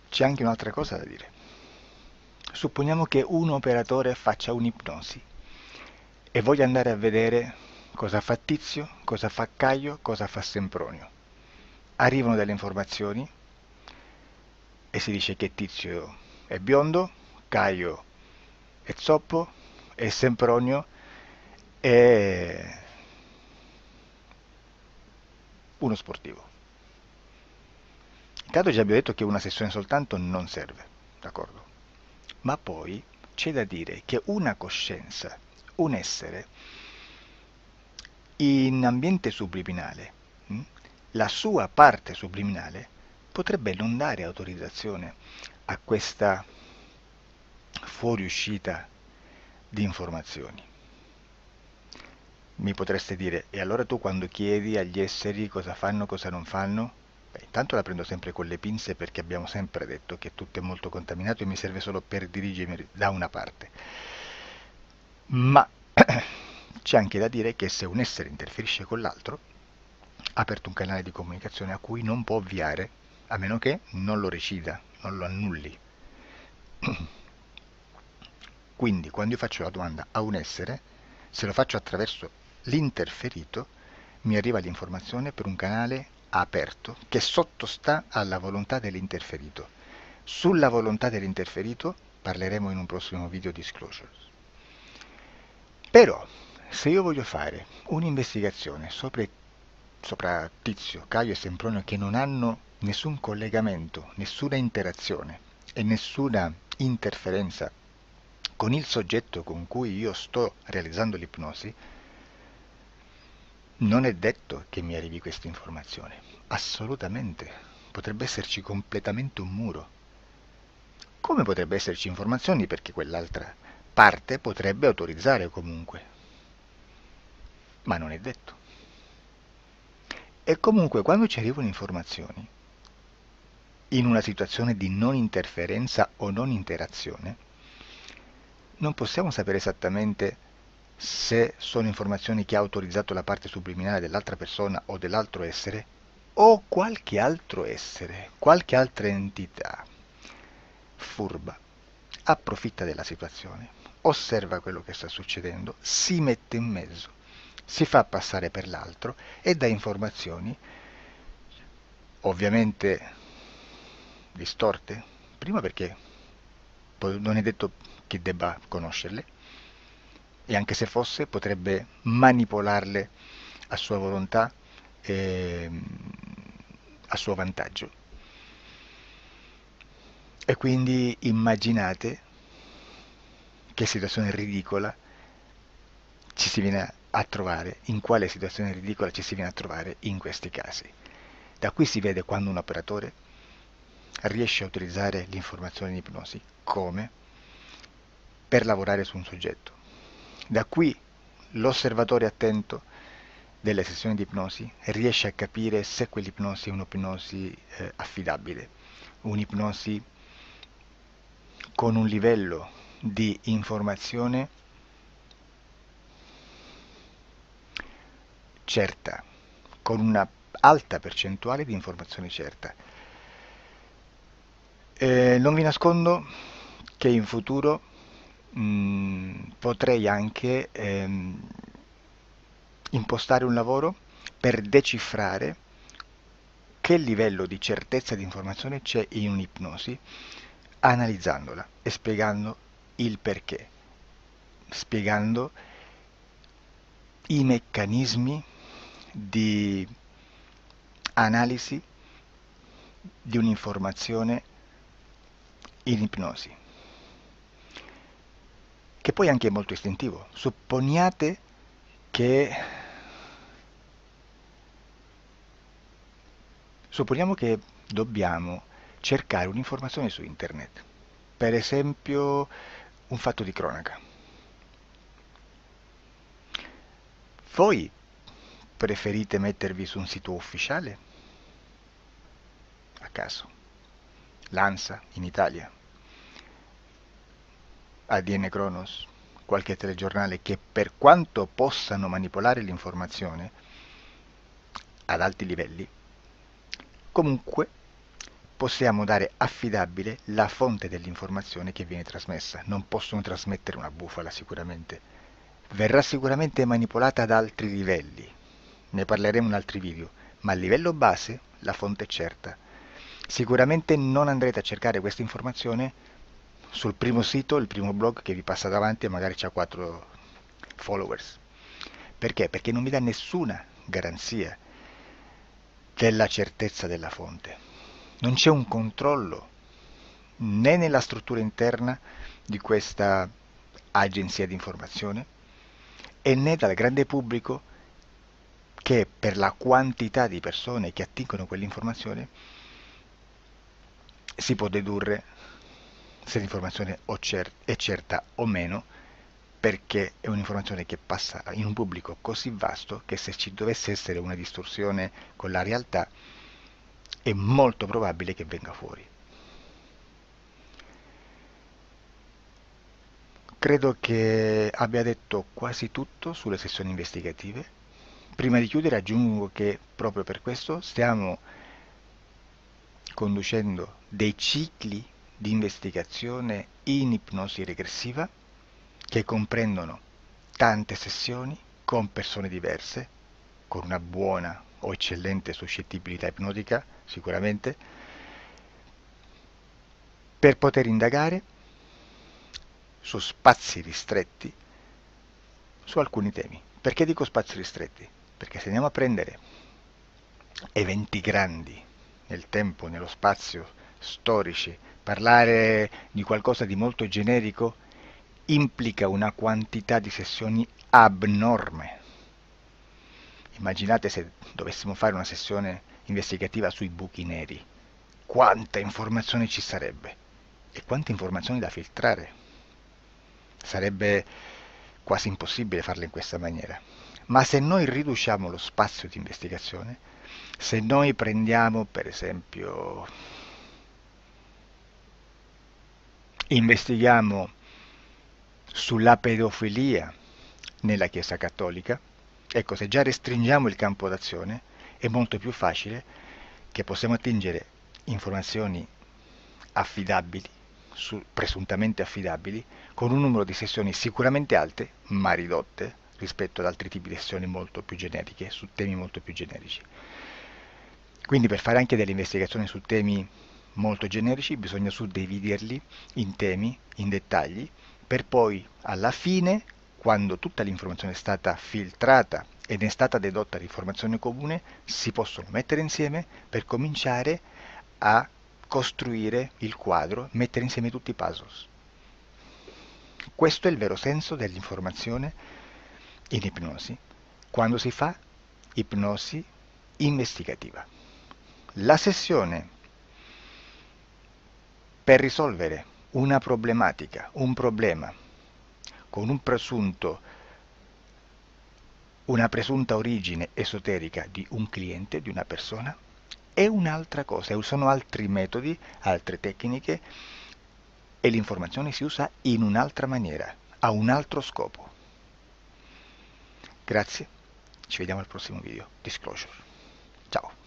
C'è anche un'altra cosa da dire. Supponiamo che un operatore faccia un'ipnosi e voglia andare a vedere cosa fa Tizio, cosa fa Caio, cosa fa Sempronio. Arrivano delle informazioni e si dice che Tizio è biondo, Caio è zoppo e Sempronio è uno sportivo. Intanto già abbiamo detto che una sessione soltanto non serve, d'accordo? Ma poi c'è da dire che una coscienza, un essere, in ambiente subliminale, la sua parte subliminale potrebbe non dare autorizzazione a questa fuoriuscita di informazioni. Mi potreste dire, e allora tu quando chiedi agli esseri cosa fanno, cosa non fanno? Beh, intanto la prendo sempre con le pinze perché abbiamo sempre detto che tutto è molto contaminato e mi serve solo per dirigermi da una parte. Ma c'è anche da dire che se un essere interferisce con l'altro, ha aperto un canale di comunicazione a cui non può ovviare, a meno che non lo recida, non lo annulli. Quindi quando io faccio la domanda a un essere, se lo faccio attraverso l'interferito, mi arriva l'informazione per un canale aperto che sottostà alla volontà dell'interferito. Sulla volontà dell'interferito parleremo in un prossimo video disclosures. Però, se io voglio fare un'investigazione sopra Tizio, Caio e Sempronio che non hanno nessun collegamento, nessuna interazione e nessuna interferenza con il soggetto con cui io sto realizzando l'ipnosi, non è detto che mi arrivi questa informazione. Assolutamente. Potrebbe esserci completamente un muro. Come potrebbe esserci informazioni perché quell'altra parte potrebbe autorizzare comunque. Ma non è detto. E comunque quando ci arrivano informazioni, in una situazione di non interferenza o non interazione, non possiamo sapere esattamente se sono informazioni che ha autorizzato la parte subliminale dell'altra persona o dell'altro essere, o qualche altro essere, qualche altra entità furba, approfitta della situazione, osserva quello che sta succedendo, si mette in mezzo, si fa passare per l'altro e dà informazioni, ovviamente distorte, prima perché poi non è detto che debba conoscerle, e anche se fosse potrebbe manipolarle a sua volontà e a suo vantaggio. E quindi immaginate che situazione ridicola ci si viene a trovare, in quale situazione ridicola ci si viene a trovare in questi casi. Da qui si vede quando un operatore riesce a utilizzare l'informazione in ipnosi come per lavorare su un soggetto. Da qui l'osservatore attento delle sessioni di ipnosi riesce a capire se quell'ipnosi è un'ipnosi affidabile, un'ipnosi con un livello di informazione certa, con una alta percentuale di informazione certa. Non vi nascondo che in futuro potrei anche impostare un lavoro per decifrare che livello di certezza di informazione c'è in un'ipnosi, analizzandola e spiegando il perché, spiegando i meccanismi di analisi di un'informazione in ipnosi, che poi anche è molto istintivo. Supponiamo che dobbiamo cercare un'informazione su internet, per esempio un fatto di cronaca. Voi preferite mettervi su un sito ufficiale? A caso. L'ANSA in Italia, ADN Kronos, qualche telegiornale che per quanto possano manipolare l'informazione ad alti livelli, comunque possiamo dare affidabile la fonte dell'informazione che viene trasmessa. Non possono trasmettere una bufala sicuramente. Verrà sicuramente manipolata ad altri livelli. Ne parleremo in altri video, ma a livello base la fonte è certa. Sicuramente non andrete a cercare questa informazione sul primo sito, il primo blog che vi passa davanti e magari ha 4 followers. Perché? Perché non vi dà nessuna garanzia della certezza della fonte. Non c'è un controllo né nella struttura interna di questa agenzia di informazione e né dal grande pubblico che per la quantità di persone che attingono quell'informazione si può dedurre se l'informazione è certa o meno, perché è un'informazione che passa in un pubblico così vasto che se ci dovesse essere una distorsione con la realtà è molto probabile che venga fuori. Credo che abbia detto quasi tutto sulle sessioni investigative. Prima di chiudere aggiungo che proprio per questo stiamo conducendo dei cicli di investigazione in ipnosi regressiva che comprendono tante sessioni con persone diverse, con una buona o eccellente suscettibilità ipnotica, sicuramente, per poter indagare su spazi ristretti su alcuni temi. Perché dico spazi ristretti? Perché se andiamo a prendere eventi grandi nel tempo, nello spazio, storici, parlare di qualcosa di molto generico implica una quantità di sessioni abnorme. Immaginate se dovessimo fare una sessione investigativa sui buchi neri, quanta informazione ci sarebbe e quante informazioni da filtrare. Sarebbe quasi impossibile farlo in questa maniera. Ma se noi riduciamo lo spazio di investigazione, se noi prendiamo per esempio, investighiamo sulla pedofilia nella Chiesa Cattolica, ecco, se già restringiamo il campo d'azione, è molto più facile che possiamo attingere informazioni affidabili, presuntamente affidabili, con un numero di sessioni sicuramente alte, ma ridotte rispetto ad altri tipi di sessioni molto più generiche, su temi molto più generici. Quindi per fare anche delle investigazioni su temi molto generici bisogna suddividerli in temi, in dettagli, per poi alla fine, quando tutta l'informazione è stata filtrata ed è stata dedotta l'informazione comune, si possono mettere insieme per cominciare a costruire il quadro, mettere insieme tutti i puzzles. Questo è il vero senso dell'informazione in ipnosi, quando si fa ipnosi investigativa. La sessione per risolvere una problematica, un problema, con una presunta origine esoterica di un cliente, di una persona, è un'altra cosa, sono altri metodi, altre tecniche e l'informazione si usa in un'altra maniera, ha un altro scopo. Grazie, ci vediamo al prossimo video. Disclosure. Ciao.